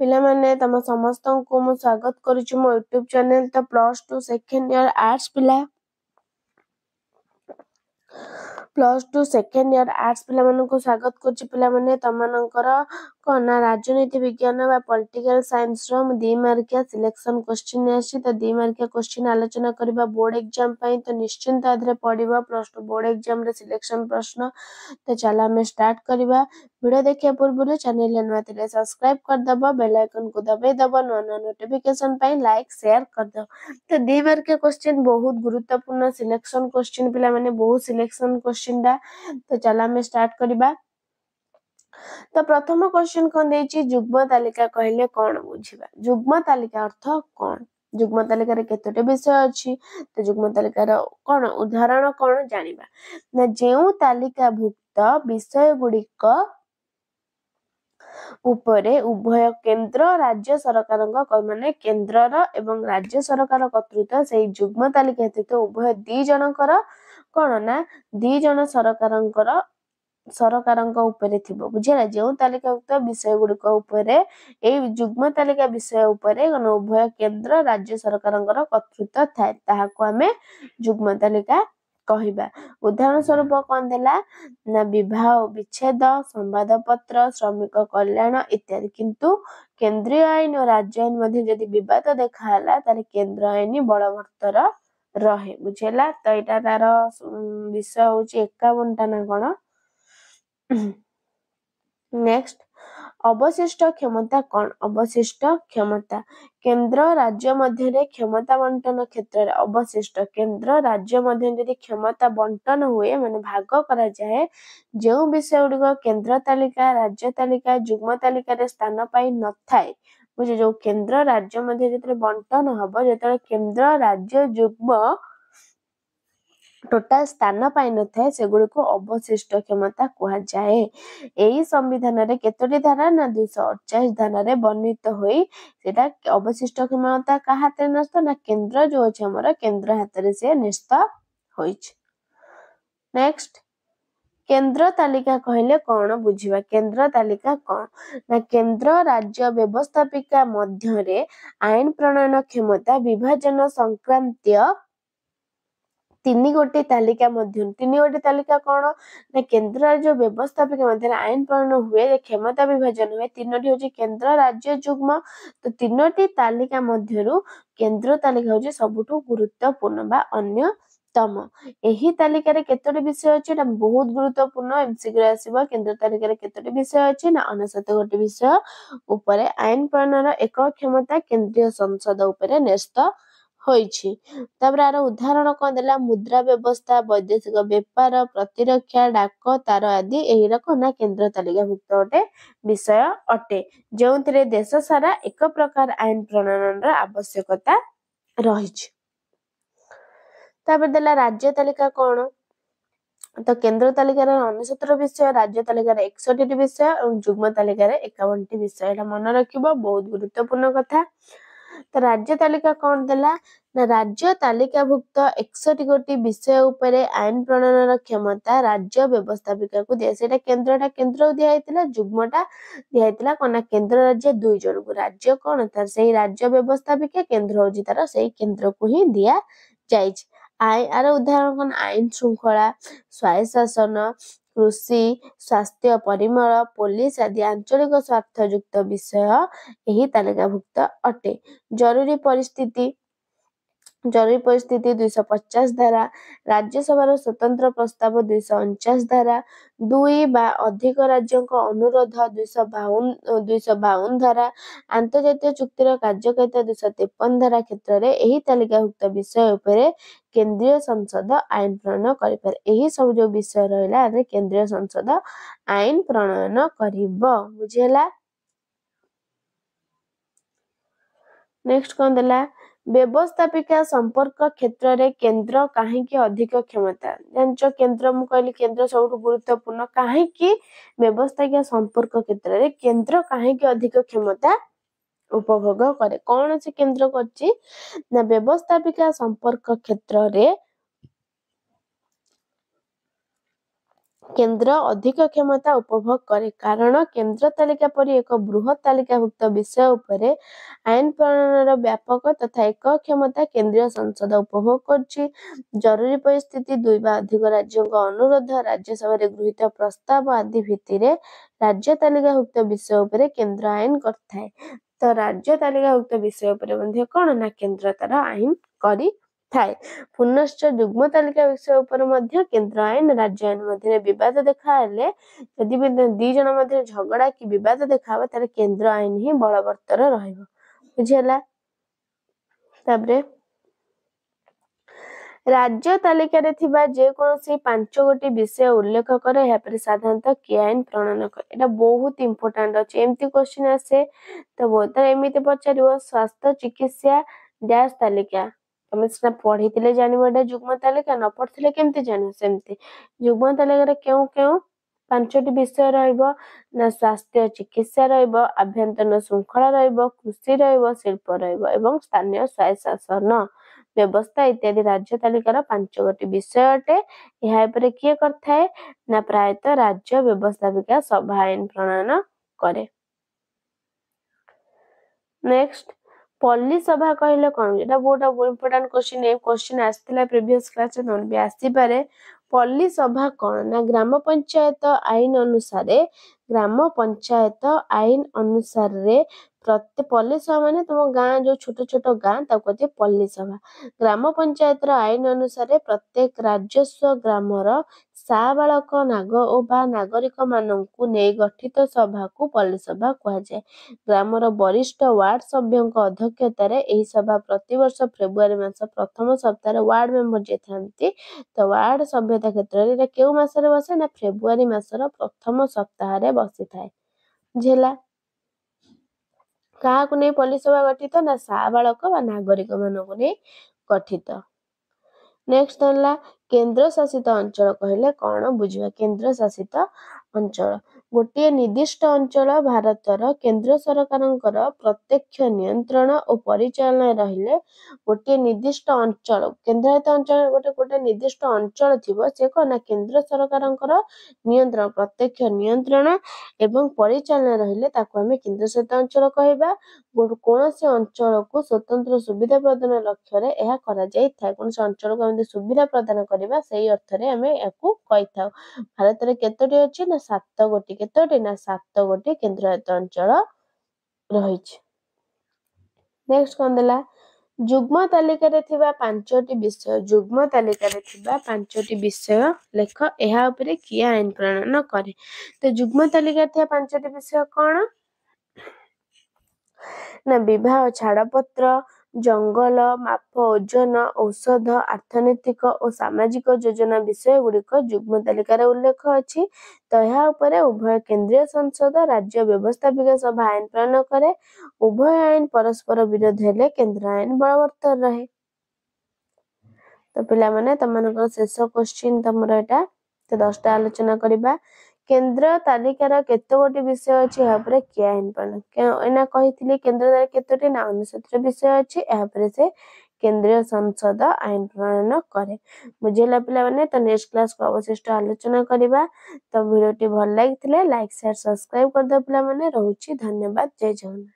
पिला माने तम समस्त को मु स्वागत करूछु मो यूट्यूब चैनल तो +2 सेकंड ईयर आर्ट्स पिला +2 सेकंड ईयर आर्ट्स पिला मानन को स्वागत करूछु पिला माने तमनकर कोना राजनीति विज्ञान बा पॉलिटिकल साइंस रो 2 मार्किया सिलेक्शन क्वेश्चन आसी तो 2 मार्किया क्वेश्चन आलोचना करबा बोर्ड एग्जाम पई तो निश्चिंत आदरे पढिबा +2 बोर्ड एग्जाम रे सिलेक्शन प्रश्न तो चला हमें स्टार्ट करबा वीडियो देखिया पूर्व चैनल नवा थिले सब्सक्राइब कर दबो बेल आइकन को दबाई दबो नवा नोटिफिकेशन पई लाइक शेयर कर दो तो 2 मार्किया क्वेश्चन बहुत गुरुत्वपूर्ण सिलेक्शन क्वेश्चन पिला माने बहुत सिलेक्शन क्वेश्चन डा तो चला हमें स्टार्ट करबा तो प्रथम क्वेश्चन कोन देछि युग्म तालिका कहले कोन बुझिबा युग्म तालिका अर्थ कोन युग्म तालिका रे केतोटे विषय अछि तो युग्म तालिका रो कोन उदाहरण कोन जानिबा ना जेउ तालिका भुक्त विषय गुडिक उपरे उभय केंद्र राज्य सरकारक माने केंद्रर एवं राज्य सरकार कर्तृत्व से युग्म तालिका हेतु उभय दी जनकर कोन ना दी जन सरकारक उपरे थिबो बुझिला जेउ तालिकाभुक्त विषय गुडिक उपरे ए युग्म तालिका विषय उपरे उभय केंद्र राज्य सरकारक कर्तृत्व थाए ताहाको हमें युग्म तालिका कहिबा उदाहरण स्वरूप कोन देला ना विवाह विच्छेद संवाद पत्र श्रमिक कल्याण इत्यादि किंतु केंद्रीय आईन और राज्य आईन मध्ये यदि विवाद देखाला ताले केंद्र आईन बलवत्तर रहे बुझेला तो एटा तार विषय होची 51 टा ना कोन नेक्स्ट अवशिष्ट क्षमता कौन अवशिष्ट क्षमता केंद्र राज्य मध्य क्षमता बंटन क्षेत्र में अवशिष्ट केंद्र राज्य मध्य यदि क्षमता बंटन हुए माने भाग करा जाए जो विषय गुड़िक केंद्र तालिका राज्य तालिका युग्म तालिका रे स्थान पाई न थाए बुझे जो केंद्र राज्य मध्य जतरे बंटन हबो जतरे केंद्र राज्य युग्म टोटाल स्थान पाई न थाए सेगुडी को अवशिष्ट क्षमता कहा जाए एही संविधान रे केतोटी धारा ना 248 धारा रे वर्णित होई सेटा अवशिष्ट क्षमता का हाते नस्त ना केंद्र जो अछि हमर केंद्र हाथ रे से निस्त होइछ नेक्स्ट केंद्र तालिका कहले कोन बुझिबा केंद्र तालिका कोन ना केंद्र राज्य व्यवस्थापिका मध्य रे आईन प्रणयन क्षमता विभाजन संक्रांतीय 3 गोटी तालिका मध्य 3 गोटी तालिका कोन ना केंद्र राज्य व्यवस्थापिका मध्य आईन प्रणयन हुए क्षमता विभाजन हुए तीनोटी होची केंद्र राज्य युग्म तो तीनोटी तालिका मध्यरु केंद्र तालिका होची सबुठु गुरुत्वपूर्ण बा अन्यतम एही तालिका रे केतोटी विषय अछि ना बहुत गुरुत्वपूर्ण एमसीक्यू आसीबा केंद्र तालिका रे केतोटी विषय अछि ना 69 गोटी विषय ऊपर आईन प्रणयन एक क्षमता केंद्रीय संसद ऊपर न्यस्त होइछि तबरा आरो उदाहरण कोन देला मुद्रा व्यवस्था वैदेशिक व्यापार प्रतिरक्षा डाक तार आदि एही रको ना केंद्र तालिका भुक्त ओटे विषय अटे जोंतरे देश सारा एक प्रकार आईन प्रणयन रा आवश्यकता रहिछि तबर देला राज्य तालिका कोन तो केंद्र तालिका रे 69 विषय राज्य तालिका रे 61 विषय और युग्म तालिका रे 51 विषय एटा मन रखिबो बहुत गुरुत्वपूर्ण कथा तो राज्य तालिका कौन देला ना राज्य तालिका भुक्त 61 गोटी विषय उपरे आईन प्रणयन क्षमता राज्य व्यवस्थापिका को दिया सेटा केंद्र दिया हैतिला युग्मटा दिया हैतिला कोना केंद्र राज्य दुई जन को राज्य कोन तार सेही राज्य व्यवस्थापिका केंद्र होजी तार सेही केंद्र को ही दिया जाइछ आर उदाहरण कोन आईन श्रृंखला स्वायत्त शासन कृषि स्वास्थ्य परिमल पुलिस आदि आंचलिक स्वार्थ युक्त विषय एही तालिकाभुक्त अटे जरूरी परिस्थिति 250 धारा राज्यसभा स्वतंत्र प्रस्ताव 249 धारा 2 बा अधिक राज्यों को अनुरोध 252 धारा अंतर्जातीय चुक्तिर कार्यकारिता 253 धारा क्षेत्र रे एही तालिकाभुक्त विषय उपरे केंद्रीय संसद आईन प्रणयन करि पारे एही सब जो विषय रहला रे केंद्रीय संसद आईन प्रणयन करिवो बुझेला नेक्स्ट कोन देला व्यवस्थापिका संपर्क क्षेत्र रे केंद्र काहे की अधिक क्षमता जानचो केंद्र मु कहली केंद्र सबुठ गुरुत्वपूर्ण काहे की व्यवस्थापिका संपर्क क्षेत्र रे केंद्र काहे की अधिक क्षमता उपभोग करे कौन से केंद्र करछि ना व्यवस्थापिका संपर्क क्षेत्र रे केन्द्र अधिक क्षमता उपभोग करे कारण केन्द्र तालिका परि एक बृहत तालिकाभुक्त विषय उपरे आईन प्रणयनर व्यापक तथा एक क्षमता केंद्रीय संसद उपभोग करछि। जरूरी परिस्थिति दुई बा अधिक राज्यों अनुरोध राज्यसभा गृहीत प्रस्ताव आदि भित्तिरे राज्य तालिकाभुक्त विषय उपरे केन्द्र आईन करथाय। तो राज्य तालिकाभुक्त विषय उपरे मध्ये कोन ना केन्द्र तार आईन करी थाए। पुनश्च युग्म तालिका विषय उपर मध्य केन्द्र आईन राज्य आईन मध्य विवाद देखा हेले यदि दी जन मध्य झगड़ा कि विवाद देखा तारे केन्द्र आईन ही बलवत्तर रहइबो। बुझिला। ताबरे राज्य तालिका रे थिबा जे कोनोसी 5 गोटी विषय उल्लेख करे या पर साधारणतः कि आईन प्रणयन करे। एटा बहुत इंपोर्टेंट अछि। एम्ति क्वेश्चन आसे तो बहुत एमिति पचारिबो स्वास्थ्य चिकित्सा डैश तालिका तमे सेना पढितिले जानिबो एटा युग्म तालिका न पढितिले केमति जानिबो सेमति युग्म तालिका रे केउ 5टी विषय रहइबो ना स्वास्थ्य चिकित्सा रहइबो आभ्यंतरण श्रृंखला रहइबो कृषि रहइबो शिल्प रहइबो एवं स्थानीय स्वायत्त शासन व्यवस्था इत्यादि राज्य तालिकार 5 गोटी विषय अटे। यहाँ पर किए करथाए ना प्रायतः राज्य व्यवस्थापिका सभा आईन प्रणयन करे। नेक्स्ट पल्ली सभा कहले कोन एटा बहुत इंपोर्टेंट क्वेश्चन ए क्वेश्चन आस्थिला प्रीवियस क्लास रे नोन भी आसी पारे। पल्ली सभा कोन ना ग्राम पंचायत आईन अनुसार रे प्रत्येक पल्ली सभा माने तुम गां जो छोट छोट गां ता कहते पल्ली सभा। ग्राम पंचायत आईन अनुसार प्रत्येक राजस्व ग्रामर साबालक नाग ओ बा नागरिक माननकु नै गठित सभा को पल्ली सभा कहा जाय। ग्रामर वरिष्ठ वार्ड सभ्यों अध्यक्षतार एही सभा प्रतिवर्ष फेब्रुआरी मास प्रथम सप्ताह वार्ड मेंबर जे थांती तो वार्ड सभ्यता क्षेत्र रे केउ मासरे बसे ना फेब्रुआरी मासर प्रथम सप्ताह रे बसी थाए। झेला काहाकु नै पल्ली सभा गठित ना साबालक बा नागरिक मानकु नै गठित। नेक्स्ट हला केंद्र शासित अंचल कहले कोन बुझिबा। केंद्र शासित अंचल गोटे निर्दिष्ट अंचल भारतर केंद्र सरकारंकर प्रत्यक्ष नियंत्रण और परिचालन रहिले गोटे निर्दिष्ट अंचल केंद्रायत्त अंचल गोटे निर्दिष्ट अंचल थिबो से कोन केंद्र सरकारंकर नियंत्रण प्रत्यक्ष नियंत्रण एवं परिचालन रहिले ताको हमें केंद्र शासित अंचल कहबा। कोनोसी अंचल को स्वतंत्र सुविधा प्रदान लक्ष्य रे एहा करा जाय थाय। कोनोसी अंचल को हम सुविधा प्रदान करबा सेही अर्थ रे हमें याकू कहिथाउ। भारत रे केतोटी अछि ना 7 गोटी केतोटी ना 7 गोटी केंद्रायत्त अंचल रहिछ। नेक्स्ट कोन देला युग्म तालिका रे थिबा 5टी विषय युग्म तालिका रे थिबा 5टी विषय लेख एहा उपरे किया आईन प्रणयन करे। तो युग्म तालिका रे थिबा 5टी विषय कोन ना विवाह छाड़पत्र जंगल माप ओजन औषध अर्थनैतिक और सामाजिक योजना विषय गुड़िक युग्म तालिकार उल्लेख अछि। तो यहाँ उपरे उभय केंद्रीय संसद राज्य व्यवस्थापिका सभा आईन प्रणयन करे। उभय आईन परस्पर विरोध हेले केंद्र आईन बलवत्तर रहे। तो पिला माने तमनकर शेष क्वेश्चन तमर एटा तो 10टा आलोचना करिबा। केंद्र तालिकार केते गोटी विषय अछि या परे किया आईन प्रणयन एना कहिथिले केंद्र तालिका केतोटी ना 69 विषय अछि या परे से केंद्रीय संसद आईन प्रणयन करे। बुझेला पिला माने तो नेक्स्ट क्लास को अवशिष्ट आलोचना करिबा। तो वीडियोटी भल लागिथिले लाइक शेयर सब्सक्राइब कर दो पिला माने। रहूची धन्यवाद। जय जगन्नाथ।